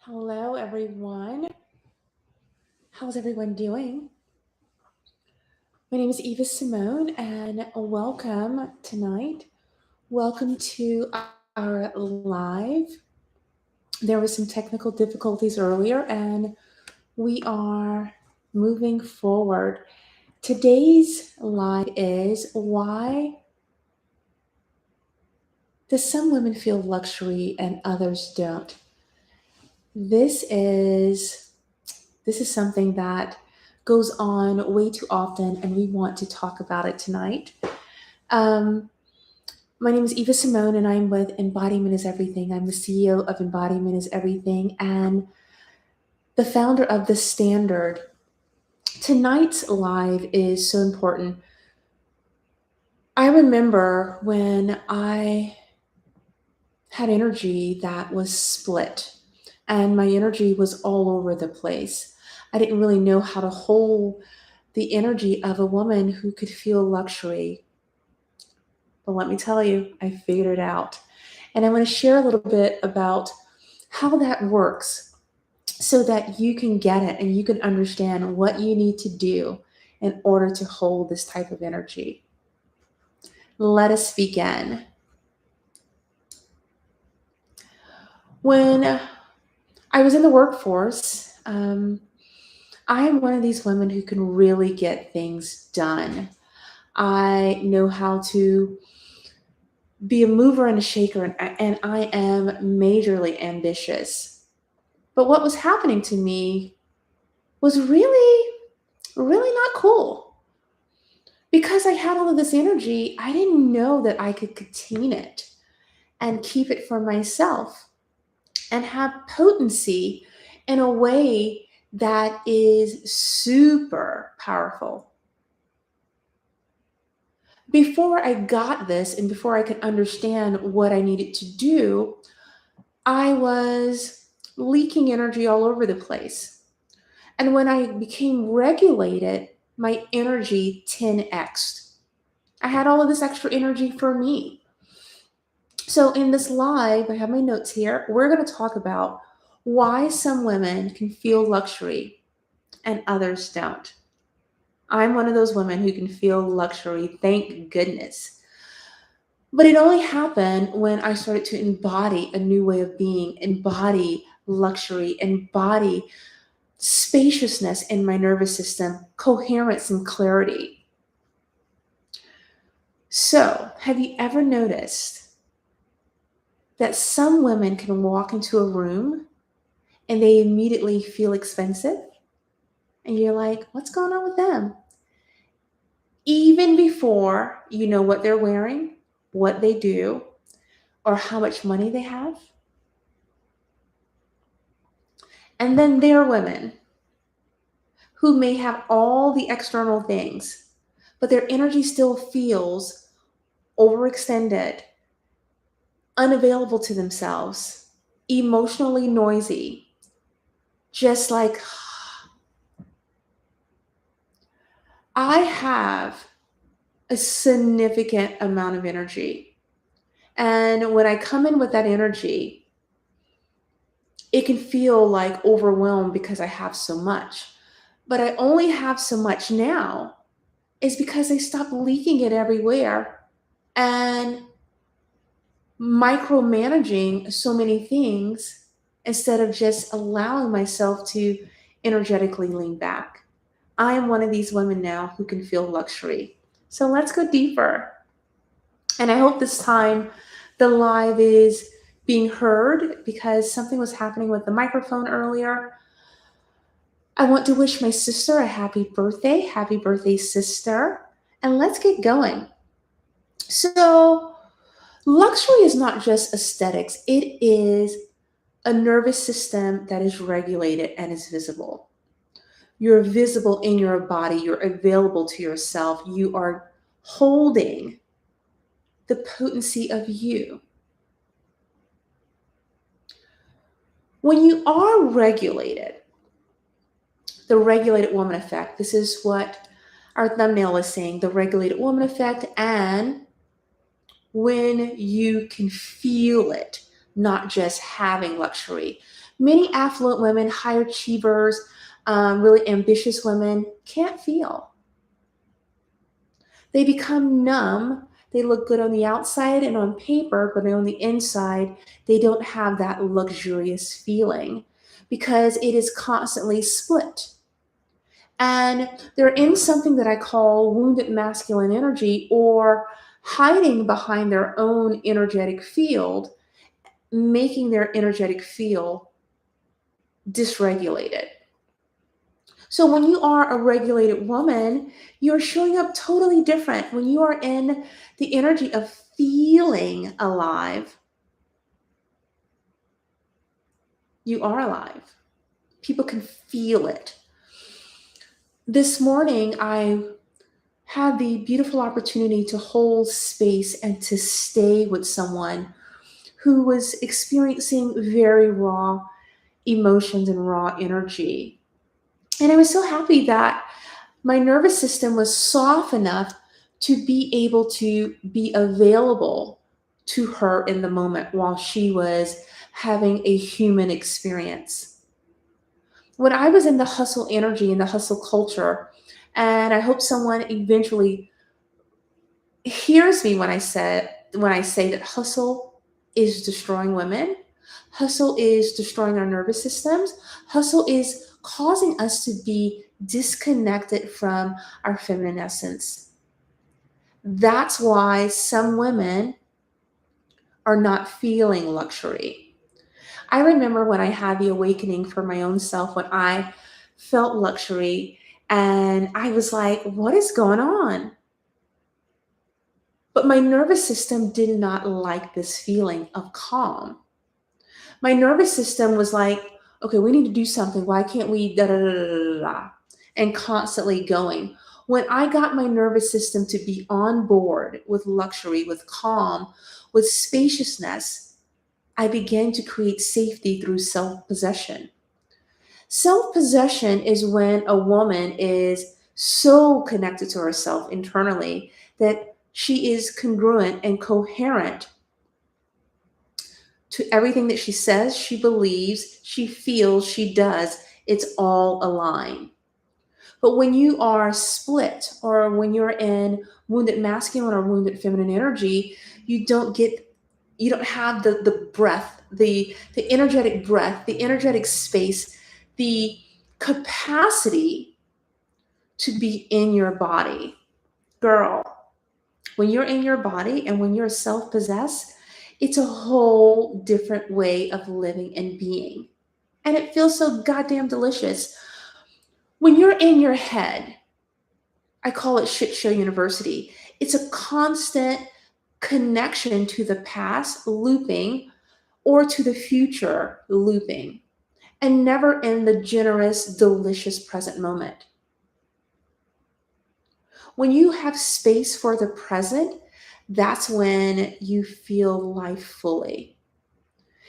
Hello, everyone. How's everyone doing? My name is Eva Simone, and welcome tonight. Welcome to our live. There were some technical difficulties earlier, and we are moving forward. Today's live is why do some women feel luxury and others don't? This is This is something that goes on way too often, and we want to talk about it tonight. Um, my name is Eva Simone, and I'm with Embodiment is Everything. I'm the CEO of Embodiment is Everything and the founder of The Standard. Tonight's live is so important. I remember when I had energy that was split, and my energy was all over the place. I didn't really know how to hold the energy of a woman who could feel luxury. But let me tell you, I figured it out. And I want to share a little bit about how that works so that you can get it and you can understand what you need to do in order to hold this type of energy. Let us begin. When I was in the workforce, I am one of these women who can really get things done. I know how to be a mover and a shaker, and I am majorly ambitious. But what was happening to me was really not cool. Because I had all of this energy, I didn't know that I could contain it and keep it for myself and have potency in a way that is super powerful. Before I got this and before I could understand what I needed to do, I was leaking energy all over the place. And when I became regulated, my energy 10x'd. I had all of this extra energy for me. So, in this live, I have my notes here. We're going to talk about why some women can feel luxury and others don't. I'm one of those women who can feel luxury, thank goodness. But it only happened when I started to embody a new way of being, embody luxury, embody spaciousness in my nervous system, coherence and clarity. So, have you ever noticed that some women can walk into a room and they immediately feel expensive? And you're like, what's going on with them? Even before you know what they're wearing, what they do, or how much money they have. And then there are women who may have all the external things, but their energy still feels overextended, unavailable to themselves, emotionally noisy, just like I have a significant amount of energy. And when I come in with that energy, it can feel like overwhelmed because I have so much. But I only have so much now is because I stopped leaking it everywhere and micromanaging so many things instead of just allowing myself to energetically lean back. I am one of these women now who can feel luxury. So let's go deeper. And I hope this time the live is being heard because something was happening with the microphone earlier. I want to wish my sister a happy birthday. Happy birthday, sister. And let's get going. So, luxury is not just aesthetics, it is a nervous system that is regulated and is visible. You're visible in your body, you're available to yourself, you are holding the potency of you. When you are regulated, the regulated woman effect, this is what our thumbnail is saying, the regulated woman effect, and when you can feel it, not just having luxury. Many affluent women, high achievers, really ambitious women can't feel. They become numb. They look good on the outside and on paper, but on the inside, they don't have that luxurious feeling because it is constantly split. And they're in something that I call wounded masculine energy, or hiding behind their own energetic field, making their energetic field dysregulated. So when you are a regulated woman, you're showing up totally different. When you are in the energy of feeling alive, you are alive. People can feel it. This morning, I had the beautiful opportunity to hold space and to stay with someone who was experiencing very raw emotions and raw energy. And I was so happy that my nervous system was soft enough to be able to be available to her in the moment while she was having a human experience. When I was in the hustle energy and the hustle culture, and I hope someone eventually hears me when I say that hustle is destroying women, hustle is destroying our nervous systems, hustle is causing us to be disconnected from our feminine essence. That's why some women are not feeling luxury. I remember when I had the awakening for my own self, when I felt luxury, and I was like, what is going on? But my nervous system did not like this feeling of calm. My nervous system was like, okay, we need to do something. Why can't we da da da da da da? And constantly going. When I got my nervous system to be on board with luxury, with calm, with spaciousness, I began to create safety through self possession. Self possession is when a woman is so connected to herself internally that she is congruent and coherent to everything that she says, she believes, she feels, she does. It's all aligned. But when you are split, or when you're in wounded masculine or wounded feminine energy, you don't get you don't have the breath, the energetic breath, the energetic space, the capacity to be in your body. Girl, when you're in your body and when you're self-possessed, it's a whole different way of living and being. And it feels so goddamn delicious. When you're in your head, I call it shit show university. It's a constant connection to the past looping, or to the future looping, and never in the generous, delicious present moment. When you have space for the present, that's when you feel life fully.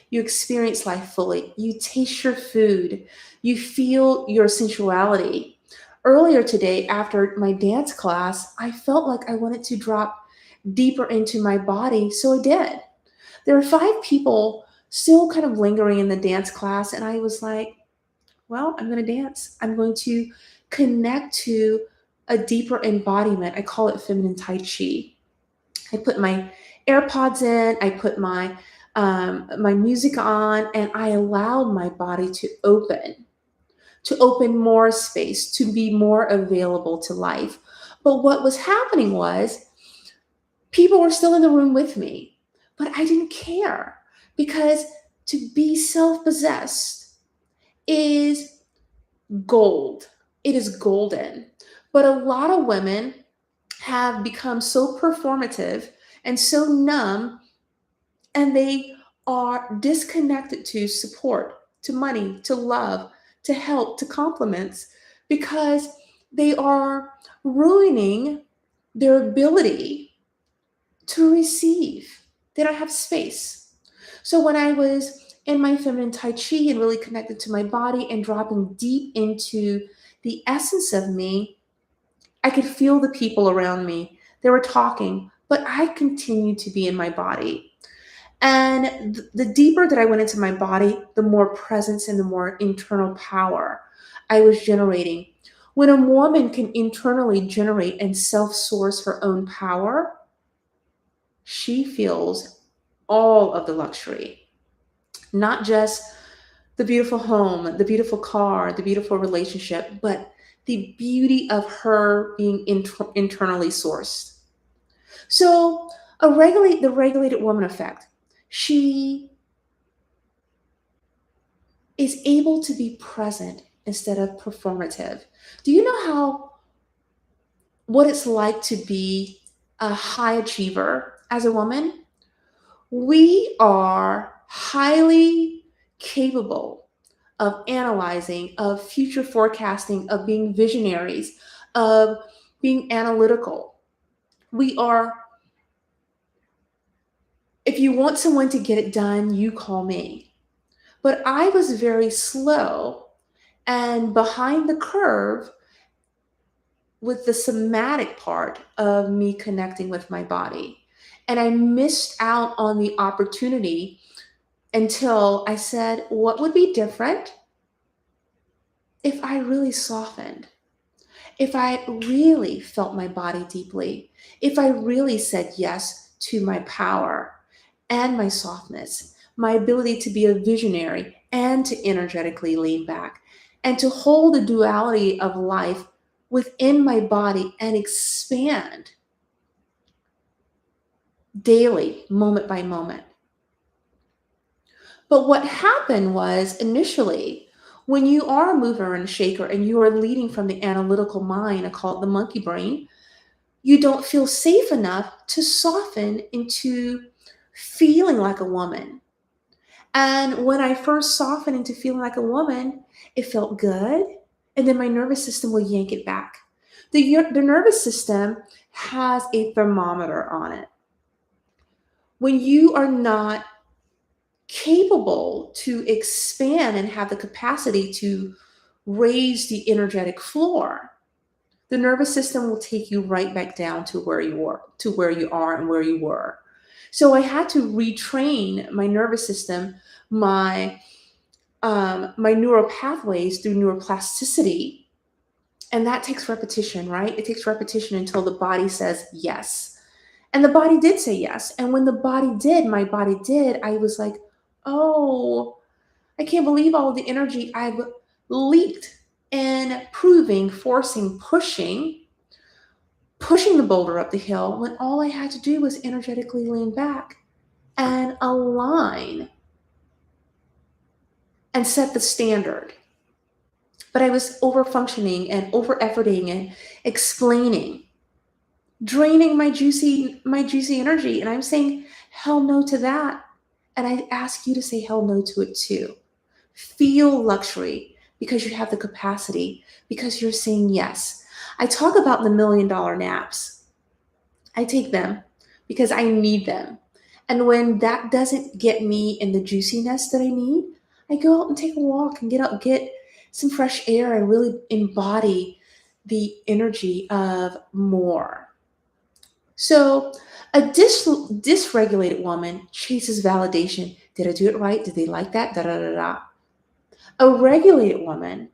You experience life fully. You taste your food. You feel your sensuality. Earlier today, after my dance class, I felt like I wanted to drop deeper into my body, so I did. There were 5 people still kind of lingering in the dance class, and I was like, well, I'm going to dance. I'm going to connect to a deeper embodiment. I call it feminine Tai Chi. I put my AirPods in, I put my music on, and I allowed my body to open more space, to be more available to life. But what was happening was people were still in the room with me, but I didn't care, because to be self possessed is gold. It is golden. But a lot of women have become so performative and so numb, and they are disconnected to support, to money, to love, to help, to compliments, because they are ruining their ability to receive. They don't have space. So when I was in my feminine Tai Chi and really connected to my body and dropping deep into the essence of me, I could feel the people around me. They were talking, but I continued to be in my body. And the deeper that I went into my body, the more presence and the more internal power I was generating. When a woman can internally generate and self source her own power, she feels all of the luxury, not just the beautiful home, the beautiful car, the beautiful relationship, but the beauty of her being internally sourced. So, the regulated woman effect. She is able to be present instead of performative. Do you know what it's like to be a high achiever as a woman? We are highly capable of analyzing, of future forecasting, of being visionaries, of being analytical. We are, if you want someone to get it done, you call me. But I was very slow and behind the curve with the somatic part of me connecting with my body. And I missed out on the opportunity until I said, what would be different if I really softened? If I really felt my body deeply? If I really said yes to my power and my softness, my ability to be a visionary and to energetically lean back and to hold the duality of life within my body and expand daily, moment by moment. But what happened was initially, when you are a mover and a shaker and you are leading from the analytical mind, I call it the monkey brain, you don't feel safe enough to soften into feeling like a woman. And when I first softened into feeling like a woman, it felt good. And then my nervous system will yank it back. The nervous system has a thermometer on it. When you are not capable to expand and have the capacity to raise the energetic floor, the nervous system will take you right back down to where you were, to where you are and where you were. So I had to retrain my nervous system, my neural pathways through neuroplasticity. And that takes repetition, right? It takes repetition until the body says yes. And the body did say yes. And when the body did, my body did, I was like, oh, I can't believe all of the energy I've leaked in proving, forcing, pushing the boulder up the hill when all I had to do was energetically lean back and align and set the standard. But I was over functioning and over efforting and explaining, draining my juicy energy. And I'm saying hell no to that. And I ask you to say hell no to it too. Feel luxury because you have the capacity, because you're saying yes. I talk about the $1 million naps. I take them because I need them. And when that doesn't get me in the juiciness that I need, I go out and take a walk and get some fresh air and really embody the energy of more. So, a dysregulated woman chases validation. Did I do it right? Did they like that? Da da da da. A regulated woman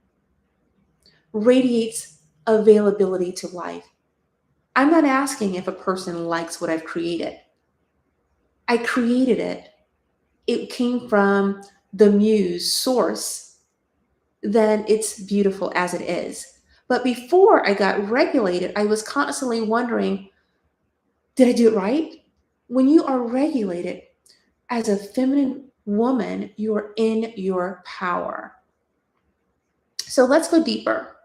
radiates availability to life. I'm not asking if a person likes what I've created. I created it. It came from the muse source. Then it's beautiful as it is. But before I got regulated, I was constantly wondering, did I do it right? When you are regulated as a feminine woman, you are in your power. So let's go deeper.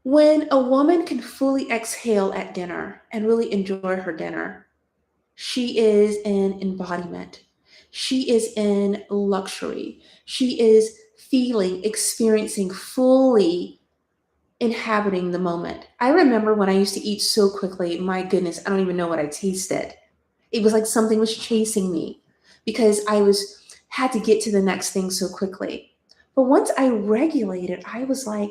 When a woman can fully exhale at dinner and really enjoy her dinner, she is in embodiment. She is in luxury. She is feeling, experiencing, fully inhabiting the moment. I remember when I used to eat so quickly, my goodness, I don't even know what I tasted. It was like something was chasing me because had to get to the next thing so quickly. But once I regulated, I was like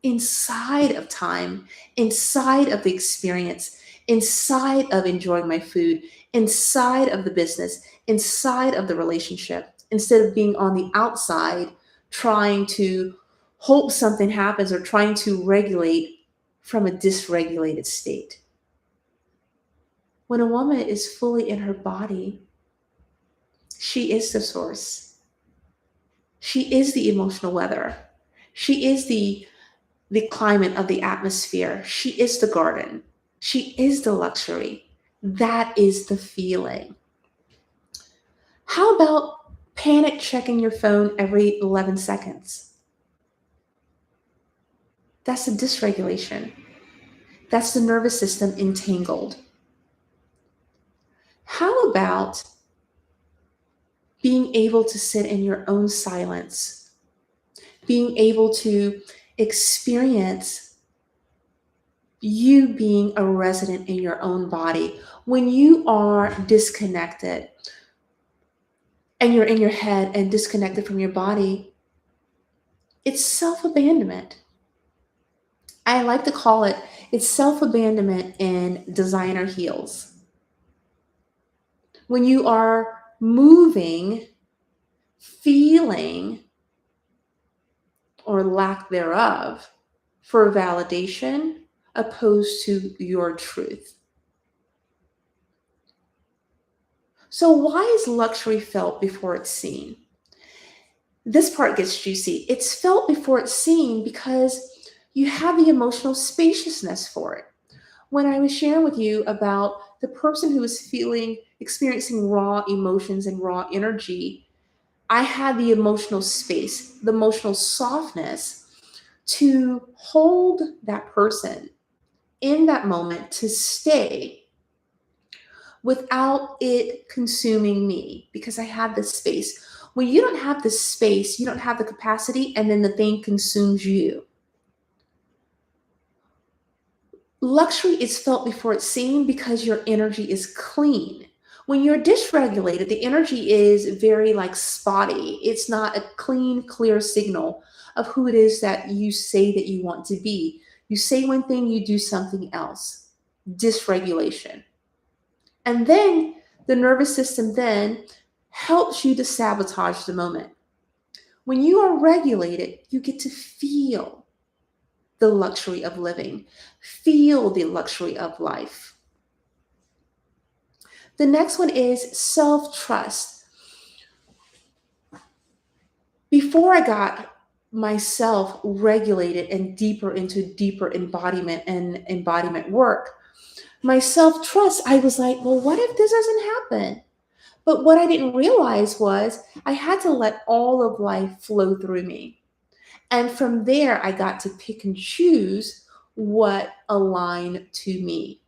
inside of time, inside of the experience, inside of enjoying my food, inside of the business, inside of the relationship, instead of being on the outside trying to hope something happens or trying to regulate from a dysregulated state. When a woman is fully in her body, she is the source. She is the emotional weather. She is the climate of the atmosphere. She is the garden. She is the luxury. That is the feeling. How about panic checking your phone every 11 seconds? That's a dysregulation. That's the nervous system entangled. How about being able to sit in your own silence, being able to experience you being a resident in your own body? When you are disconnected and you're in your head and disconnected from your body, it's self-abandonment. I like to call it's self-abandonment in designer heels. When you are moving, feeling, or lack thereof for validation opposed to your truth. So why is luxury felt before it's seen? This part gets juicy. It's felt before it's seen because you have the emotional spaciousness for it. When I was sharing with you about the person who was experiencing raw emotions and raw energy, I had the emotional space, the emotional softness to hold that person in that moment, to stay without it consuming me, because I had this space. When you don't have the space, you don't have the capacity, and then the thing consumes you. Luxury is felt before it's seen because your energy is clean. When you're dysregulated, the energy is very like spotty. It's not a clean, clear signal of who it is that you say that you want to be. You say one thing, you do something else. Dysregulation. And then the nervous system then helps you to sabotage the moment. When you are regulated, you get to feel the luxury of living, feel the luxury of life. The next one is self-trust. Before I got myself regulated and deeper into deeper embodiment and embodiment work, my self-trust, I was like, well, what if this doesn't happen? But what I didn't realize was I had to let all of life flow through me. And from there, I got to pick and choose what aligned to me.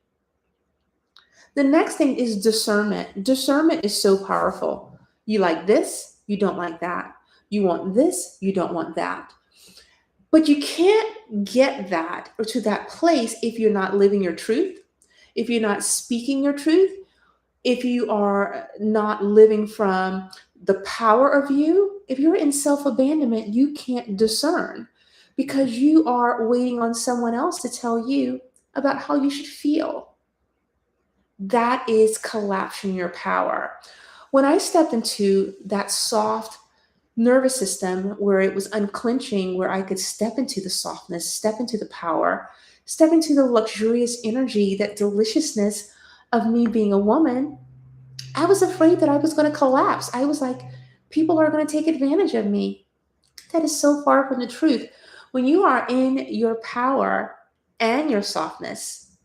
The next thing is discernment. Discernment is so powerful. You like this, you don't like that. You want this, you don't want that. But you can't get that or to that place if you're not living your truth, if you're not speaking your truth, if you are not living from the power of you. If you're in self-abandonment, you can't discern because you are waiting on someone else to tell you about how you should feel. That is collapsing your power. When I stepped into that soft nervous system where it was unclenching, where I could step into the softness, step into the power, step into the luxurious energy, that deliciousness of me being a woman, I was afraid that I was going to collapse. I was like, people are going to take advantage of me. That is so far from the truth. When you are in your power and your softness,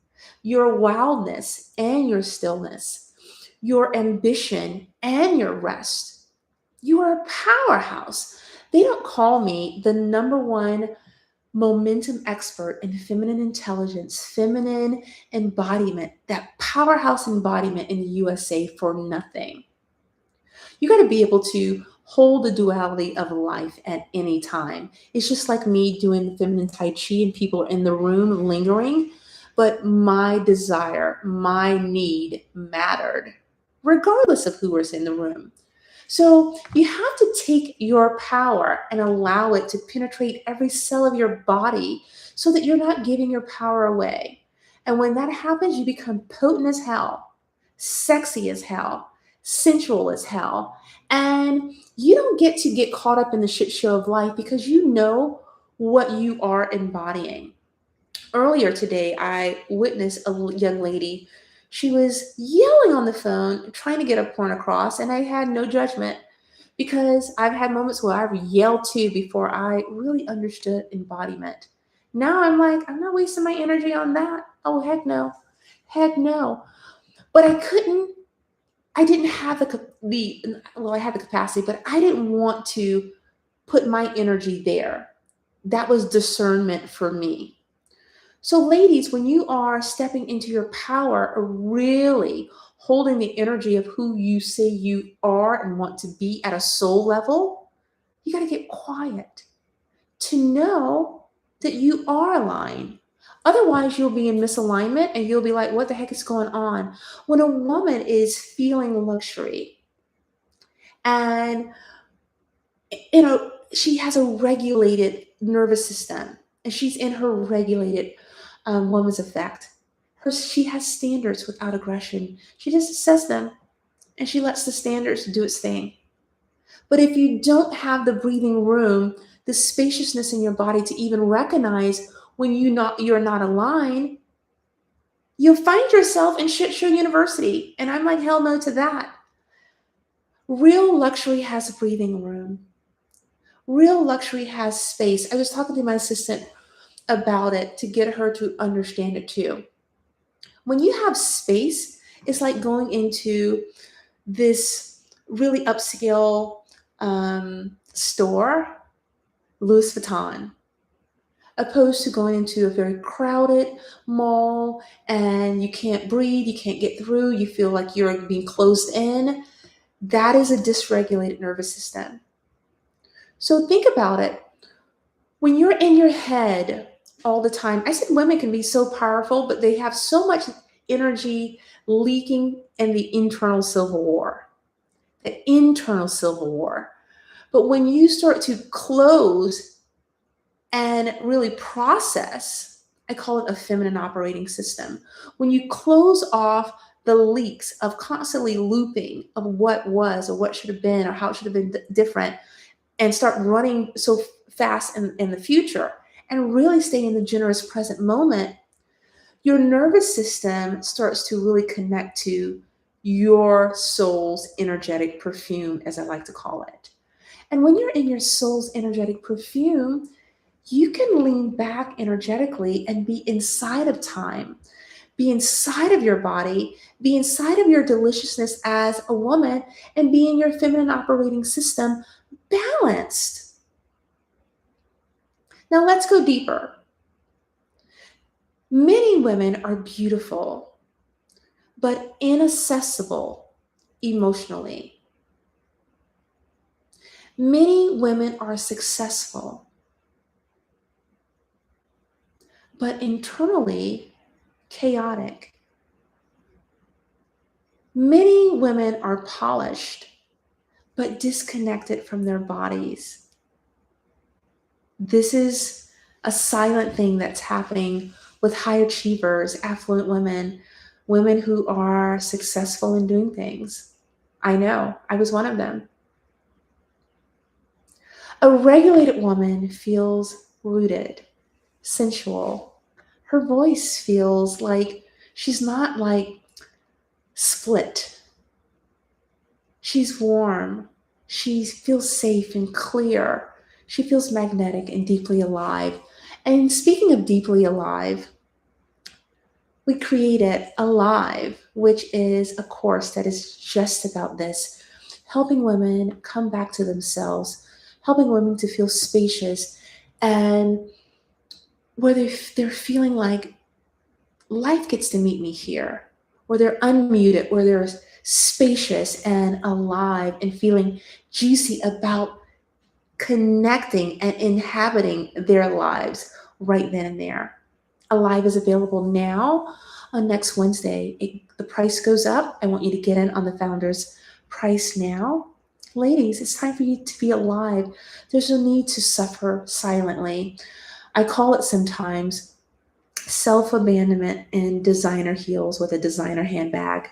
your wildness and your stillness, your ambition and your rest, you are a powerhouse. They don't call me the number one momentum expert in feminine intelligence, feminine embodiment, that powerhouse embodiment in the USA for nothing. You got to be able to hold the duality of life at any time. It's just like me doing the feminine Tai Chi and people are in the room lingering, but my desire, my need mattered, regardless of who was in the room. So you have to take your power and allow it to penetrate every cell of your body so that you're not giving your power away. And when that happens, you become potent as hell, sexy as hell, sensual as hell. And you don't get to get caught up in the shit show of life because you know what you are embodying. Earlier today, I witnessed a young lady. She was yelling on the phone, trying to get a point across, and I had no judgment because I've had moments where I've yelled too before I really understood embodiment. Now I'm like, I'm not wasting my energy on that. Oh, heck no. Heck no. But I didn't have well, I had the capacity, but I didn't want to put my energy there. That was discernment for me. So, ladies, when you are stepping into your power or really holding the energy of who you say you are and want to be at a soul level, you got to get quiet to know that you are aligned. Otherwise, you'll be in misalignment and you'll be like, what the heck is going on? When a woman is feeling luxury and she has a regulated nervous system and she's in her regulated woman's effect. She has standards without aggression. She just says them and she lets the standards do its thing. But if you don't have the breathing room, the spaciousness in your body to even recognize when you're not aligned, you'll find yourself in shit show university. And I'm like, hell no to that. Real luxury has breathing room. Real luxury has space. I was talking to my assistant about it to get her to understand it too. When you have space, it's like going into this really upscale store, Louis Vuitton, opposed to going into a very crowded mall and you can't breathe, you can't get through, you feel like you're being closed in. That is a dysregulated nervous system. So think about it. When you're in your head all the time, I said women can be so powerful, but they have so much energy leaking in the internal civil war. The internal civil war. But when you start to close and really process, I call it a feminine operating system. When you close off the leaks of constantly looping of what was or what should have been or how it should have been different and start running so fast in the future and really stay in the generous present moment, your nervous system starts to really connect to your soul's energetic perfume, as I like to call it. And when you're in your soul's energetic perfume, you can lean back energetically and be inside of time, be inside of your body, be inside of your deliciousness as a woman, and be in your feminine operating system balanced. Now let's go deeper. Many women are beautiful, but inaccessible emotionally. Many women are successful, but internally chaotic. Many women are polished, but disconnected from their bodies. This is a silent thing that's happening with high achievers, affluent women, women who are successful in doing things. I know, I was one of them. A regulated woman feels rooted, sensual. Her voice feels like she's not like split. She's warm. She feels safe and clear. She feels magnetic and deeply alive. And speaking of deeply alive, we created Alive, which is a course that is just about this, helping women come back to themselves, helping women to feel spacious, and where they're feeling like life gets to meet me here, where they're unmuted, where they're spacious and alive and feeling juicy about connecting and inhabiting their lives right then and there. Alive is available now on next Wednesday. The price goes up. I want you to get in on the founder's price now. Ladies, it's time for you to be alive. There's no need to suffer silently. I call it sometimes self-abandonment in designer heels with a designer handbag,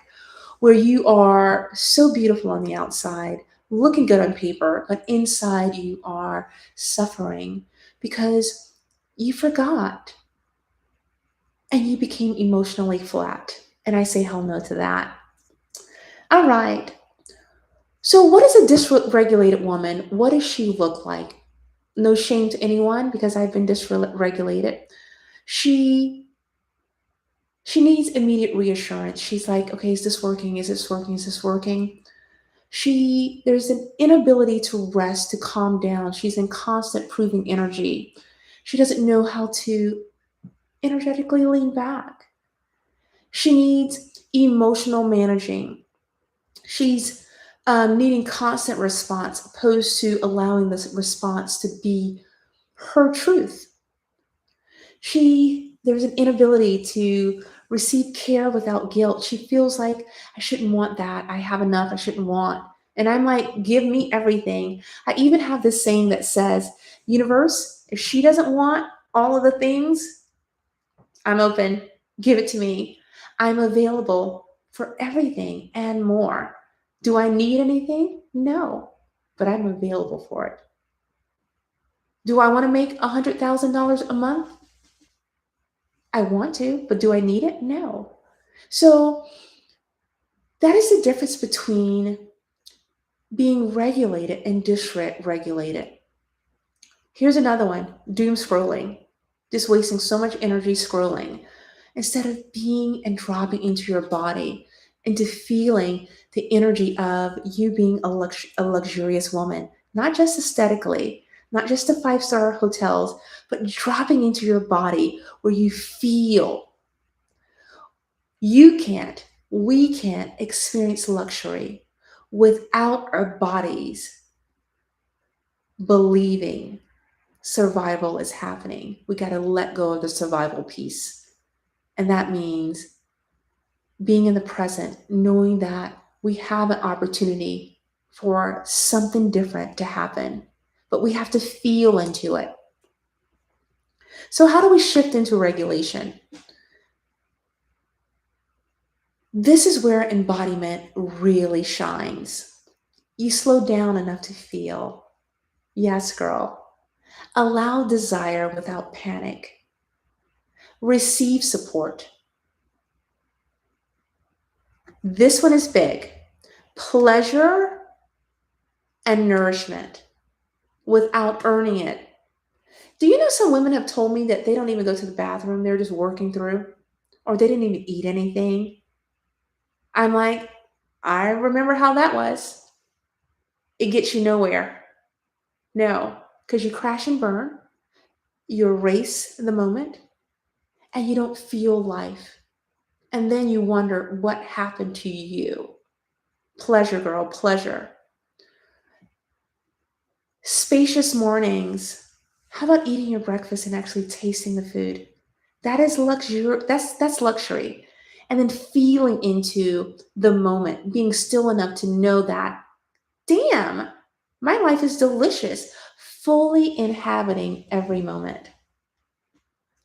where you are so beautiful on the outside, looking good on paper, but inside you are suffering because you forgot and you became emotionally flat. And I say hell no to that. All right. So, what is a dysregulated woman? What does she look like? No shame to anyone because I've been dysregulated. She she needs immediate reassurance. She's like, okay, is this working? Is this working? Is this working? There's an inability to rest, to calm down. She's in constant proving energy. She doesn't know how to energetically lean back. She needs emotional managing. She's needing constant response opposed to allowing this response to be her truth. There's an inability to receive care without guilt. She feels like I shouldn't want that. I have enough. I shouldn't want. And I'm like, give me everything. I even have this saying that says, universe, if she doesn't want all of the things, I'm open. Give it to me. I'm available for everything and more. Do I need anything? No, but I'm available for it. Do I want to make $100,000 a month? I want to, but do I need it? No. So that is the difference between being regulated and dysregulated. Here's another one: doom scrolling, just wasting so much energy scrolling instead of being and dropping into your body, into feeling the energy of you being a luxurious woman, not just aesthetically, not just the five-star hotels, but dropping into your body where you feel. You can't, we can't experience luxury without our bodies believing survival is happening. We got to let go of the survival piece. And that means being in the present, knowing that we have an opportunity for something different to happen, but we have to feel into it. So, how do we shift into regulation? This is where embodiment really shines. You slow down enough to feel. Yes, girl. Allow desire without panic. Receive support. This one is big. Pleasure and nourishment without earning it. Do you know some women have told me that they don't even go to the bathroom, they're just working through, or they didn't even eat anything? I'm like, I remember how that was. It gets you nowhere. No, because you crash and burn, you erase the moment, and you don't feel life. And then you wonder what happened to you. Pleasure, girl, pleasure. Spacious mornings. How about eating your breakfast and actually tasting the food? That is luxury. That's luxury. And then feeling into the moment, being still enough to know that, damn, my life is delicious, fully inhabiting every moment.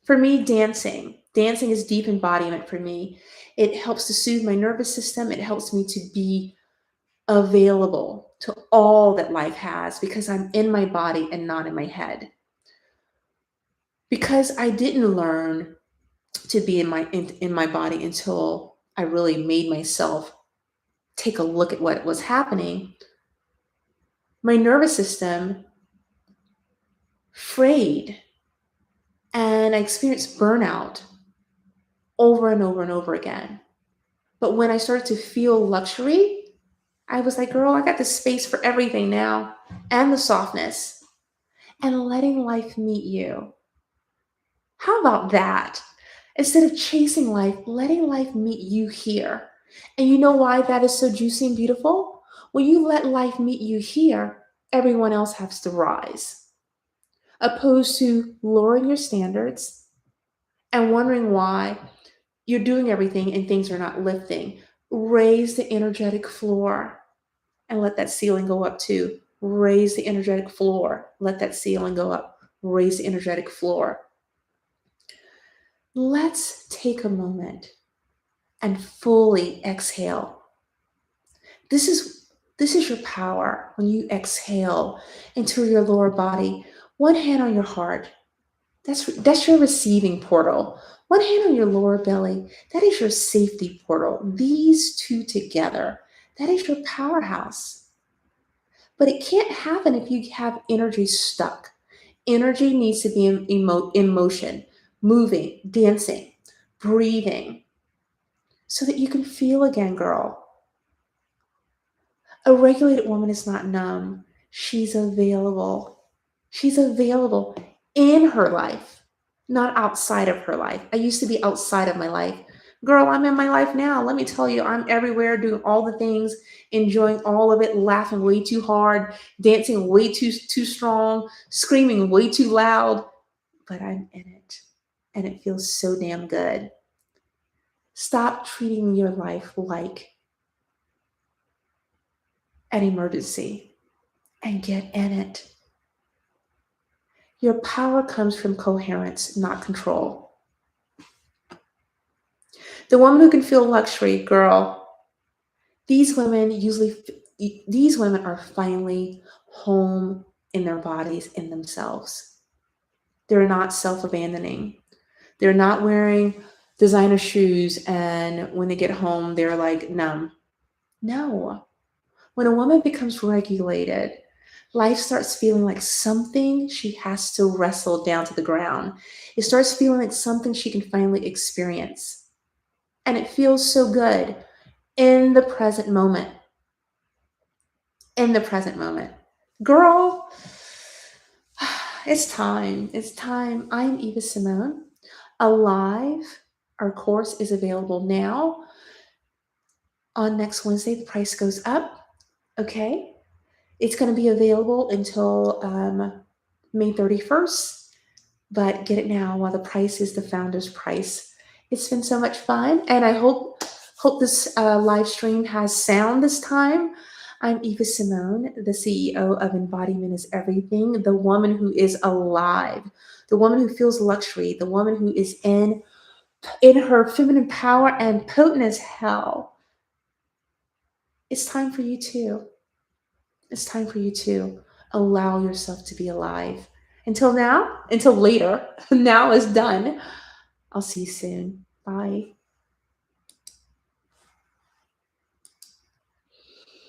For me, dancing. Dancing is deep embodiment for me. It helps to soothe my nervous system. It helps me to be available to all that life has because I'm in my body and not in my head. Because I didn't learn to be in my body until I really made myself take a look at what was happening. My nervous system frayed and I experienced burnout over and over and over again. But when I started to feel luxury, I was like, girl, I got the space for everything now and the softness and letting life meet you. How about that? Instead of chasing life, letting life meet you here. And you know why that is so juicy and beautiful? When you let life meet you here, everyone else has to rise. Opposed to lowering your standards and wondering why you're doing everything and things are not lifting. Raise the energetic floor and let that ceiling go up too. Raise the energetic floor, let that ceiling go up. Raise the energetic floor. Let's take a moment and fully exhale. This is this is your power when you exhale into your lower body. One hand on your heart. That's your receiving portal. One hand on your lower belly. That is your safety portal. These two together. That is your powerhouse. But it can't happen if you have energy stuck. Energy needs to be in motion, moving, dancing, breathing, so that you can feel again, girl. A regulated woman is not numb. She's available. She's available in her life, not outside of her life. I used to be outside of my life. Girl, I'm in my life now. Let me tell you, I'm everywhere doing all the things, enjoying all of it, laughing way too hard, dancing way too strong, screaming way too loud, but I'm in it. And it feels so damn good. Stop treating your life like an emergency and get in it. Your power comes from coherence, not control. The woman who can feel luxury, girl, these women usually, these women are finally home in their bodies, in themselves. They're not self abandoning. They're not wearing designer shoes, and when they get home, they're like numb. No. When a woman becomes regulated, life starts feeling like something she has to wrestle down to the ground. It starts feeling like something she can finally experience. And it feels so good in the present moment. In the present moment. Girl, it's time. It's time. I'm Eva Simone. Alive. Our course is available now. On next Wednesday, the price goes up. Okay. It's going to be available until May 31st, but get it now while the price is the founder's price. It's been so much fun, and I hope this live stream has sound this time. I'm Eva Simone, the CEO of Embodiment is Everything, the woman who is alive, the woman who feels luxury, the woman who is in her feminine power and potent as hell. It's time for you too. It's time for you to allow yourself to be alive. Until now, until later, now is done. I'll see you soon. Bye.